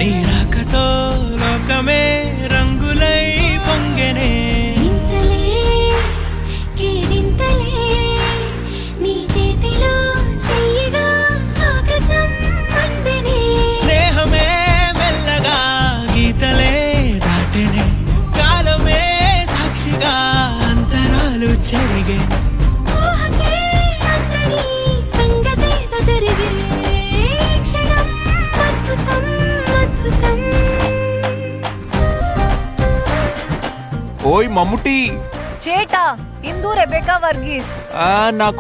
నీ రాకతో లోకమే రంగులై పొంగెనే. ఇంతలే కేరింతలే నీ చేతిలో చెయ్యగా ఆకాశం అందెనే. స్నేహమే మెల్లగా గీతలే దాటెనే. కాలమే సాక్షిగా అంతరాలు చెరిగే. ఊహకే అందని సంగతేదో జరిగే. ఈ క్షణం అద్భుతం అద్భుతం. ఓయ్ మమ్ముటి, చేటా ఇందు రెబెకా వర్గీస్ నాకు